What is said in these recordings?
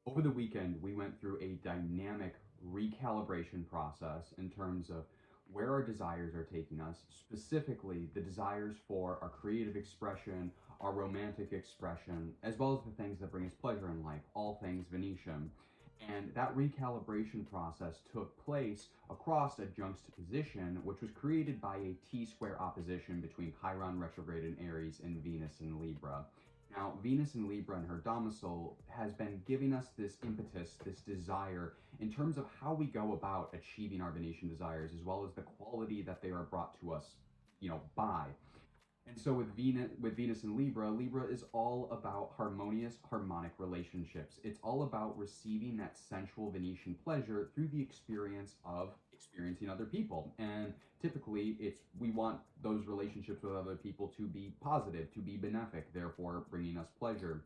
Over the weekend, we went through a dynamic recalibration process in terms of where our desires are taking us, specifically the desires for our creative expression, our romantic expression, as well as the things that bring us pleasure in life, all things Venetian. And that recalibration process took place across a juxtaposition, which was created by a T-square opposition between Chiron retrograde in Aries and Venus in Libra. Now, Venus in Libra and her domicile has been giving us this impetus, this desire, in terms of how we go about achieving our Venetian desires, as well as the quality that they are brought to us, by. And so with Venus in Libra, Libra is all about harmonious, harmonic relationships. It's all about receiving that sensual Venetian pleasure through the experience of experiencing other people. And typically, we want those relationships with other people to be positive, to be benefic, therefore bringing us pleasure.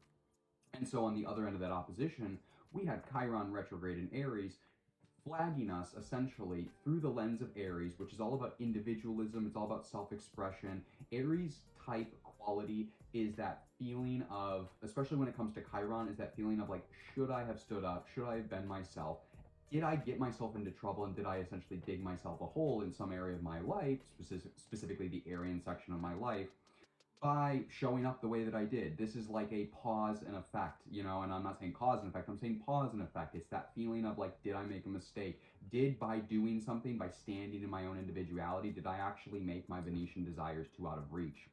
And so on the other end of that opposition, we had Chiron retrograde in Aries, flagging us essentially through the lens of Aries, which is all about individualism, it's all about self-expression. Aries type quality is that feeling of, especially when it comes to Chiron, is that feeling of like, should I have stood up? Should I have been myself? Did I get myself into trouble, and did I essentially dig myself a hole in some area of my life, specifically the Aryan section of my life, by showing up the way that I did? This is like a pause and effect, and I'm not saying cause and effect, I'm saying pause and effect. It's that feeling of like, did I make a mistake? Did by doing something, by standing in my own individuality, did I actually make my Venetian desires too out of reach?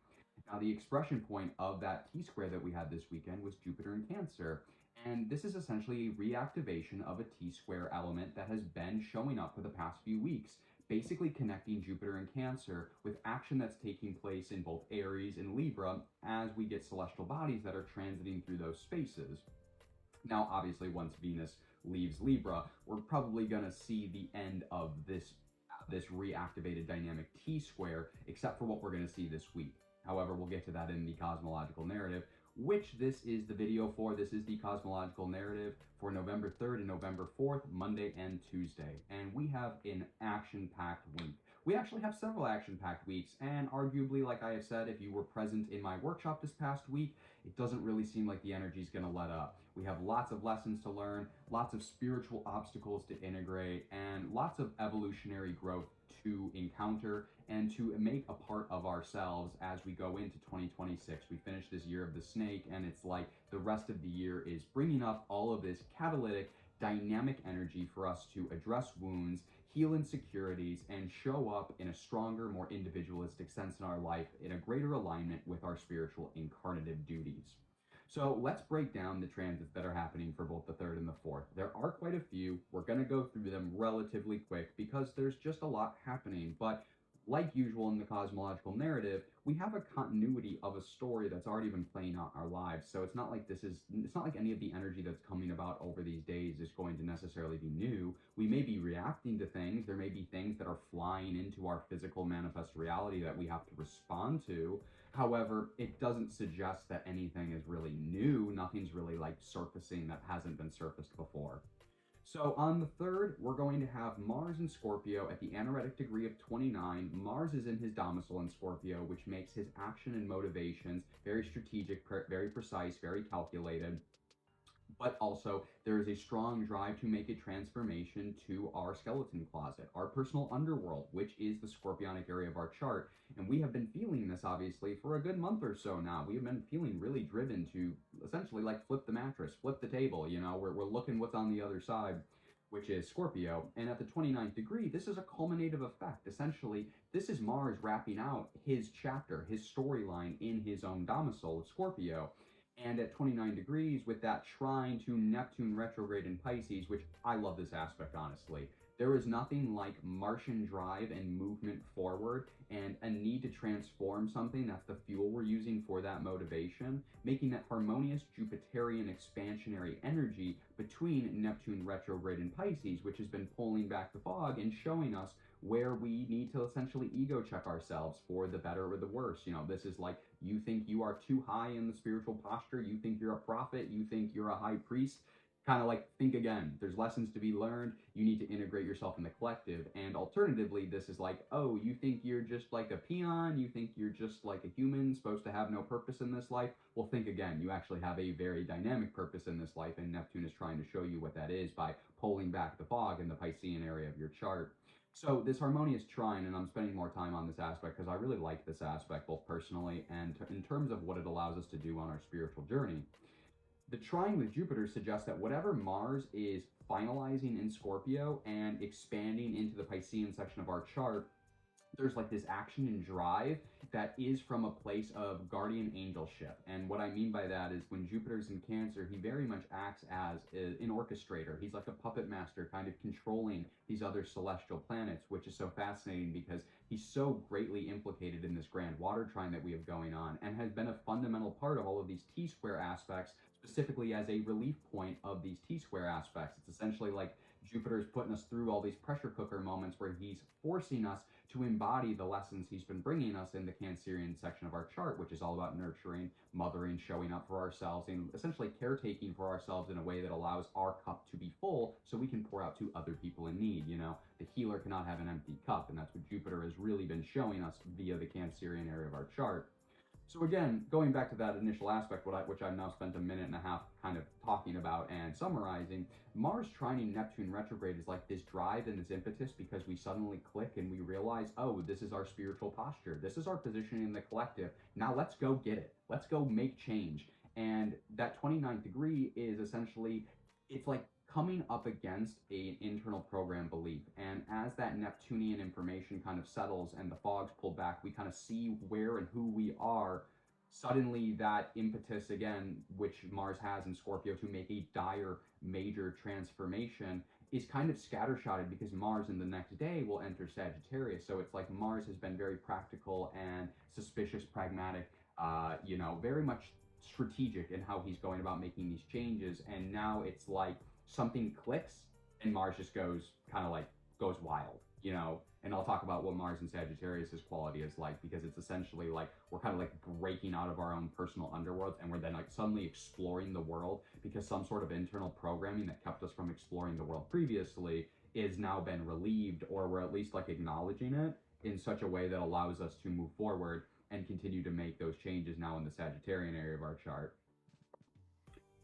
Now, the expression point of that T-square that we had this weekend was Jupiter in Cancer. And this is essentially a reactivation of a T-square element that has been showing up for the past few weeks, basically connecting Jupiter and Cancer with action that's taking place in both Aries and Libra as we get celestial bodies that are transiting through those spaces. Now, obviously, once Venus leaves Libra, we're probably going to see the end of this reactivated dynamic T-square, except for what we're going to see this week. However, we'll get to that in the cosmological narrative, which this is the video for. This is the cosmological narrative for November 3rd and November 4th, Monday and Tuesday. And we have an action-packed week. We actually have several action-packed weeks, and arguably, like I have said, if you were present in my workshop this past week, it doesn't really seem like the energy is going to let up. We have lots of lessons to learn, lots of spiritual obstacles to integrate, and lots of evolutionary growth to encounter and to make a part of ourselves as we go into 2026. We finish this year of the snake, and it's like the rest of the year is bringing up all of this catalytic, dynamic energy for us to address wounds, heal insecurities, and show up in a stronger, more individualistic sense in our life, in a greater alignment with our spiritual incarnative duties. So let's break down the transits that are happening for both the 3rd and the 4th. There are quite a few. We're going to go through them relatively quick because there's just a lot happening. But like usual in the cosmological narrative, we have a continuity of a story that's already been playing out in our lives. So it's not like any of the energy that's coming about over these days is going to necessarily be new. We may be reacting to things. There may be things that are flying into our physical manifest reality that we have to respond to. However, it doesn't suggest that anything is really new. Nothing's really like surfacing that hasn't been surfaced before. So on the 3rd, we're going to have Mars in Scorpio at the anaretic degree of 29. Mars is in his domicile in Scorpio, which makes his action and motivations very strategic, very precise, very calculated. But also, there is a strong drive to make a transformation to our skeleton closet, our personal underworld, which is the scorpionic area of our chart. And we have been feeling this, obviously, for a good month or so now. We have been feeling really driven to essentially like flip the mattress, flip the table, we're looking what's on the other side, which is Scorpio. And at the 29th degree, this is a culminative effect. Essentially, this is Mars wrapping out his chapter, his storyline in his own domicile of Scorpio. And at 29 degrees, with that trine to Neptune retrograde in Pisces, which I love this aspect, honestly. There is nothing like Martian drive and movement forward and a need to transform something. That's the fuel we're using for that motivation, making that harmonious Jupiterian expansionary energy between Neptune retrograde in Pisces, which has been pulling back the fog and showing us where we need to essentially ego check ourselves for the better or the worse. This is like, you think you are too high in the spiritual posture, you think you're a prophet, you think you're a high priest. kind of like think again. There's lessons to be learned. You need to integrate yourself in the collective. And alternatively, this is like, oh, you think you're just like a peon? You think you're just like a human supposed to have no purpose in this life? Well, think again. You actually have a very dynamic purpose in this life, and Neptune is trying to show you what that is by pulling back the fog in the Piscean area of your chart. So this harmonious trine, and I'm spending more time on this aspect because I really like this aspect both personally and in terms of what it allows us to do on our spiritual journey. The trine with Jupiter suggests that whatever Mars is finalizing in Scorpio and expanding into the Piscean section of our chart, there's like this action and drive that is from a place of guardian angelship. And what I mean by that is when Jupiter's in Cancer, he very much acts as an orchestrator. He's like a puppet master, kind of controlling these other celestial planets, which is so fascinating because he's so greatly implicated in this grand water trine that we have going on and has been a fundamental part of all of these T-square aspects, specifically as a relief point of these T-square aspects. It's essentially like Jupiter's putting us through all these pressure cooker moments where he's forcing us to embody the lessons he's been bringing us in the Cancerian section of our chart, which is all about nurturing, mothering, showing up for ourselves, and essentially caretaking for ourselves in a way that allows our cup to be full so we can pour out to other people in need. You know, the healer cannot have an empty cup, and that's what Jupiter has really been showing us via the Cancerian area of our chart. So again, going back to that initial aspect, which I've now spent a minute and a half kind of talking about and summarizing, Mars trining Neptune retrograde is like this drive and this impetus because we suddenly click and we realize, oh, this is our spiritual posture. This is our position in the collective. Now let's go get it. Let's go make change. And that 29th degree is essentially, it's like coming up against an internal program belief. And as that Neptunian information kind of settles and the fog's pulled back, we kind of see where and who we are. Suddenly that impetus again, which Mars has in Scorpio to make a dire major transformation, is kind of scattershotted because Mars in the next day will enter Sagittarius. So it's like Mars has been very practical and suspicious, pragmatic, very much strategic in how he's going about making these changes. And now it's like something clicks and Mars just goes wild, and I'll talk about what Mars in Sagittarius's quality is like, because it's essentially like we're kind of like breaking out of our own personal underworld and we're then like suddenly exploring the world because some sort of internal programming that kept us from exploring the world previously is now been relieved, or we're at least like acknowledging it in such a way that allows us to move forward and continue to make those changes now in the Sagittarian area of our chart.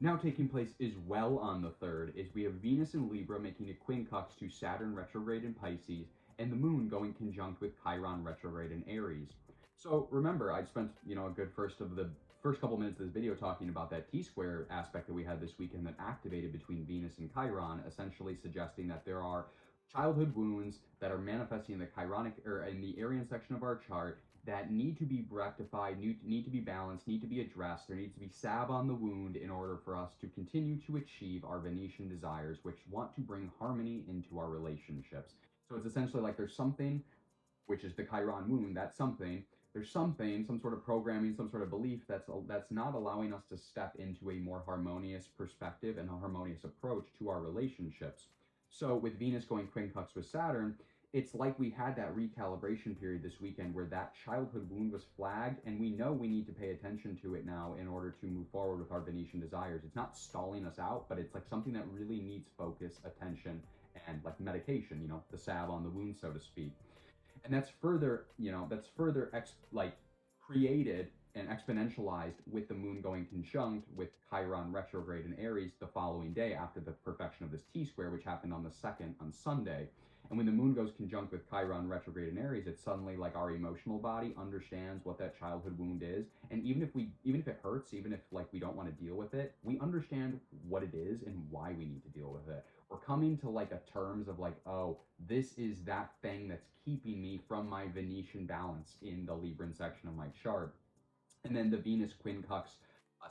Now taking place as well on the 3rd is we have Venus in Libra making a quincunx to Saturn retrograde in Pisces, and the moon going conjunct with Chiron retrograde in Aries. So remember, I spent a good first couple minutes of this video talking about that T-square aspect that we had this weekend that activated between Venus and Chiron, essentially suggesting that there are childhood wounds that are manifesting in the Chironic or in the Aryan section of our chart that need to be rectified, need to be balanced, need to be addressed. There needs to be salve on the wound in order for us to continue to achieve our Venetian desires, which want to bring harmony into our relationships. So it's essentially like there's something, which is the Chiron wound, that's something. There's something, some sort of programming, some sort of belief that's not allowing us to step into a more harmonious perspective and a harmonious approach to our relationships. So with Venus going quincunx with Saturn, it's like we had that recalibration period this weekend where that childhood wound was flagged, and we know we need to pay attention to it now in order to move forward with our Venetian desires. It's not stalling us out, but it's like something that really needs focus, attention, and like medication, the salve on the wound, so to speak. And that's further, created and exponentialized with the moon going conjunct with Chiron retrograde in Aries the following day after the perfection of this T-square, which happened on the 2nd on Sunday. And when the moon goes conjunct with Chiron retrograde in Aries, it's suddenly like our emotional body understands what that childhood wound is. And even if it hurts, even if like we don't want to deal with it, we understand what it is and why we need to deal with it. We're coming to like a terms of like, oh, this is that thing that's keeping me from my Venetian balance in the Libran section of my chart. And then the Venus quincunx,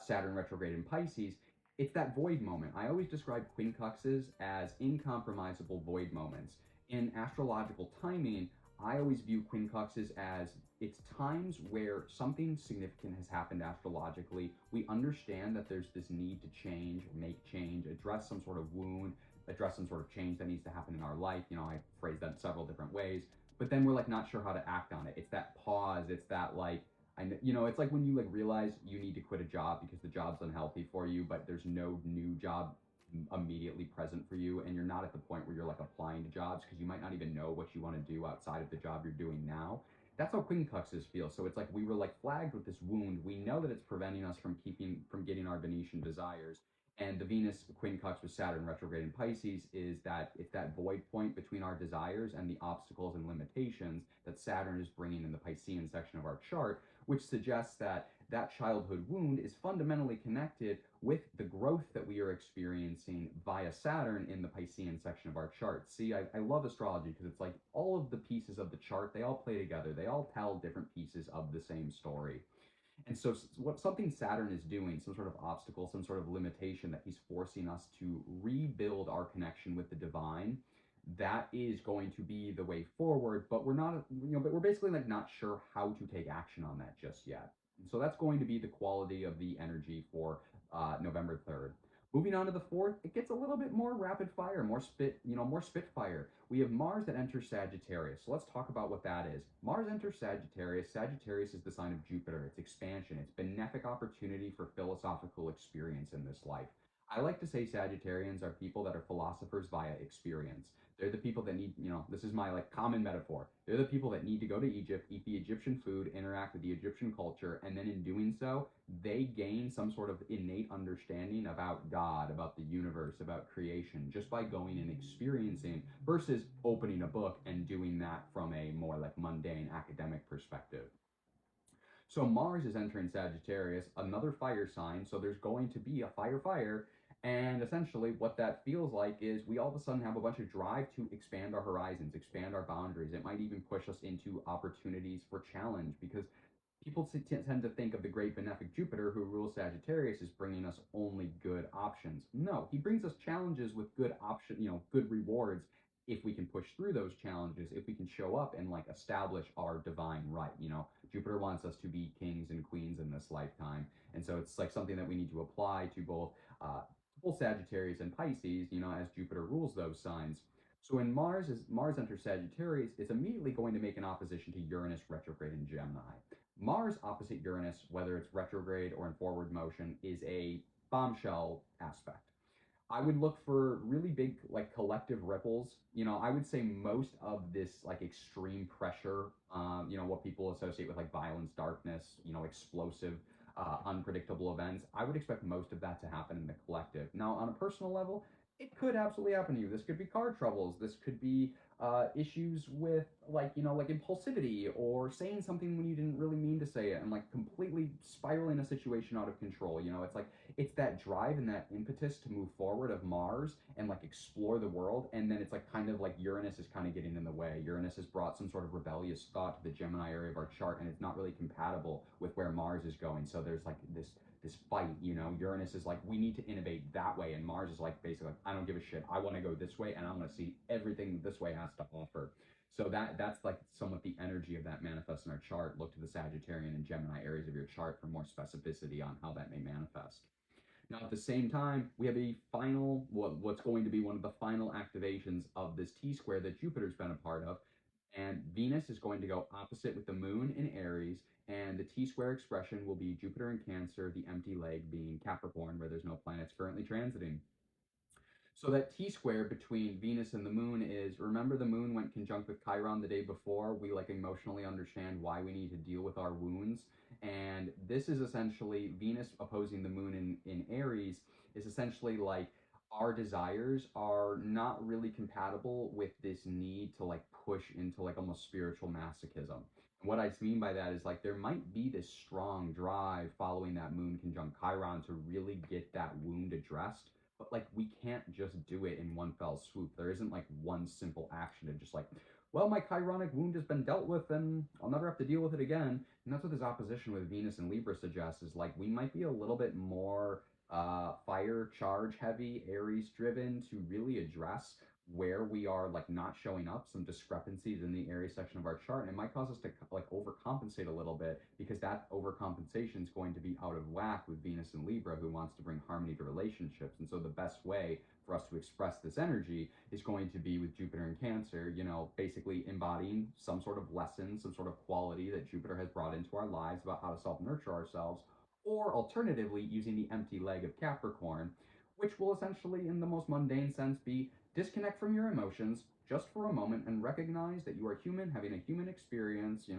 Saturn retrograde in Pisces, it's that void moment. I always describe quincunxes as incompromisable void moments. In astrological timing, I always view quincunxes as it's times where something significant has happened astrologically. We understand that there's this need to change, make change, address some sort of wound, address some sort of change that needs to happen in our life. I phrase that in several different ways, but then we're like not sure how to act on it. It's that pause. It's that like, it's like when you like realize you need to quit a job because the job's unhealthy for you, but there's no new job immediately present for you, and you're not at the point where you're like applying to jobs because you might not even know what you want to do outside of the job you're doing now. That's how quincunxes feel. So it's like we were like flagged with this wound. We know that it's preventing us from getting our Venetian desires. And the Venus quincunx with Saturn retrograde in Pisces is that it's that void point between our desires and the obstacles and limitations that Saturn is bringing in the Piscean section of our chart, which suggests that that childhood wound is fundamentally connected with the growth that we are experiencing via Saturn in the Piscean section of our chart. See, I love astrology because it's like all of the pieces of the chart, they all play together. They all tell different pieces of the same story. And so, what something Saturn is doing, some sort of obstacle, some sort of limitation that he's forcing us to rebuild our connection with the divine, that is going to be the way forward. But we're not, but we're basically like not sure how to take action on that just yet. And so that's going to be the quality of the energy for November 3rd. Moving on to the 4th, it gets a little bit more rapid fire, more spitfire. We have Mars that enters Sagittarius. So let's talk about what that is. Mars enters Sagittarius. Sagittarius is the sign of Jupiter. It's expansion. It's benefic opportunity for philosophical experience in this life. I like to say Sagittarians are people that are philosophers via experience. They're the people that need, this is my like common metaphor. They're the people that need to go to Egypt, eat the Egyptian food, interact with the Egyptian culture, and then in doing so, they gain some sort of innate understanding about God, about the universe, about creation, just by going and experiencing versus opening a book and doing that from a more like mundane academic perspective. So Mars is entering Sagittarius, another fire sign. So there's going to be a fire. And essentially, what that feels like is we all of a sudden have a bunch of drive to expand our horizons, expand our boundaries. It might even push us into opportunities for challenge because people tend to think of the great benefic Jupiter who rules Sagittarius as bringing us only good options. No, he brings us challenges with good rewards if we can push through those challenges, if we can show up and like establish our divine right. Jupiter wants us to be kings and queens in this lifetime. And so it's like something that we need to apply to both Sagittarius and Pisces, as Jupiter rules those signs. So when Mars enters Sagittarius, it's immediately going to make an opposition to Uranus retrograde in Gemini. Mars opposite Uranus, whether it's retrograde or in forward motion, is a bombshell aspect. I would look for really big, like collective ripples. I would say most of this like extreme pressure, what people associate with like violence, darkness, explosive, unpredictable events. I would expect most of that to happen in the collective. Now, on a personal level, it could absolutely happen to you. This could be car troubles. This could be issues with like impulsivity or saying something when you didn't really mean to say it and like completely spiraling a situation out of control. It's like it's that drive and that impetus to move forward of Mars and like explore the world, and then it's like kind of like Uranus is kind of getting in the way. Uranus has brought some sort of rebellious thought to the Gemini area of our chart, and it's not really compatible with where Mars is going. So there's like this fight. Uranus is like, we need to innovate that way, and Mars is like basically like, I don't give a shit, I want to go this way and I want to see everything this way has to offer. So that's like somewhat the energy of that manifests in our chart. Look to the Sagittarian and Gemini areas of your chart for more specificity on how that may manifest. Now, at the same time, we have a final, what's going to be one of the final activations of this T-square that Jupiter's been a part of. And Venus is going to go opposite with the moon in Aries, and the T-square expression will be Jupiter in Cancer, the empty leg being Capricorn, where there's no planets currently transiting. So that T-square between Venus and the moon is, remember the moon went conjunct with Chiron the day before. We like emotionally understand why we need to deal with our wounds. And this is essentially Venus opposing the moon in Aries is essentially like our desires are not really compatible with this need to like push into like almost spiritual masochism. And what I mean by that is like there might be this strong drive following that moon conjunct Chiron to really get that wound addressed, but like we can't just do it in one fell swoop. There isn't like one simple action to just like, well, my chironic wound has been dealt with and I'll never have to deal with it again. And that's what this opposition with Venus and Libra suggests, is like we might be a little bit more fire charge heavy, Aries driven, to really address where we are like not showing up, some discrepancies in the Aries section of our chart, and it might cause us to like overcompensate a little bit, because that overcompensation is going to be out of whack with Venus and Libra, who wants to bring harmony to relationships. And so the best way for us to express this energy is going to be with Jupiter in Cancer, basically embodying some sort of lesson, some sort of quality that Jupiter has brought into our lives about how to self-nurture ourselves, or alternatively using the empty leg of Capricorn, which will essentially, in the most mundane sense, be disconnect from your emotions just for a moment and recognize that you are human, having a human experience,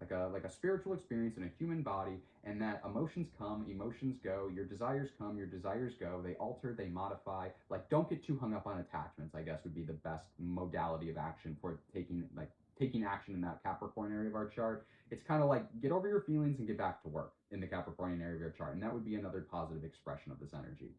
like a spiritual experience in a human body, and that emotions come, emotions go, your desires come, your desires go, they alter, they modify. Like, don't get too hung up on attachments, I guess would be the best modality of action for taking action in that Capricorn area of our chart. It's kind of like get over your feelings and get back to work in the Capricornian area of your chart, and that would be another positive expression of this energy.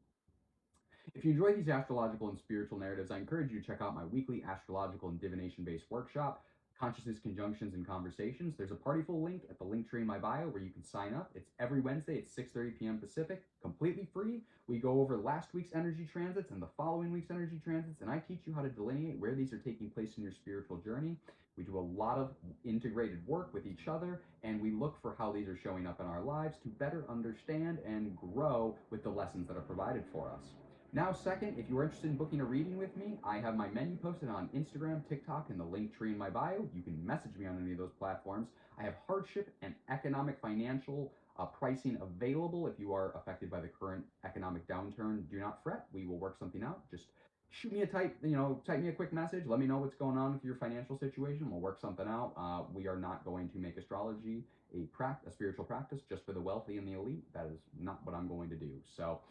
If you enjoy these astrological and spiritual narratives, I encourage you to check out my weekly astrological and divination based workshop, Consciousness Conjunctions and Conversations. There's a Partyful link at the link tree in my bio where you can sign up. It's every Wednesday at 6:30 p.m. Pacific, completely free. We go over last week's energy transits and the following week's energy transits, and I teach you how to delineate where these are taking place in your spiritual journey. We do a lot of integrated work with each other, and we look for how these are showing up in our lives to better understand and grow with the lessons that are provided for us. Now, second, if you are interested in booking a reading with me, I have my menu posted on Instagram, TikTok, and the link tree in my bio. You can message me on any of those platforms. I have hardship and economic financial pricing available if you are affected by the current economic downturn. Do not fret. We will work something out. Just shoot me type me a quick message. Let me know what's going on with your financial situation. We'll work something out. We are not going to make astrology a spiritual practice just for the wealthy and the elite. That is not what I'm going to do. So,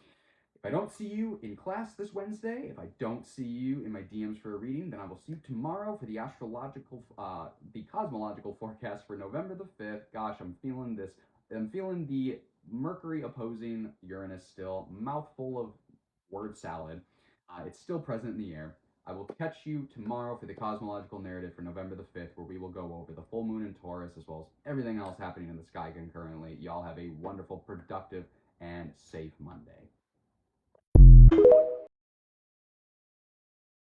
if I don't see you in class this Wednesday, if I don't see you in my DMs for a reading, then I will see you tomorrow for the cosmological forecast for November the 5th. Gosh, I'm feeling this. I'm feeling the Mercury opposing Uranus still. Mouthful of word salad. It's still present in the air. I will catch you tomorrow for the cosmological narrative for November the 5th, where we will go over the full moon in Taurus as well as everything else happening in the sky concurrently. Y'all have a wonderful, productive, and safe Monday.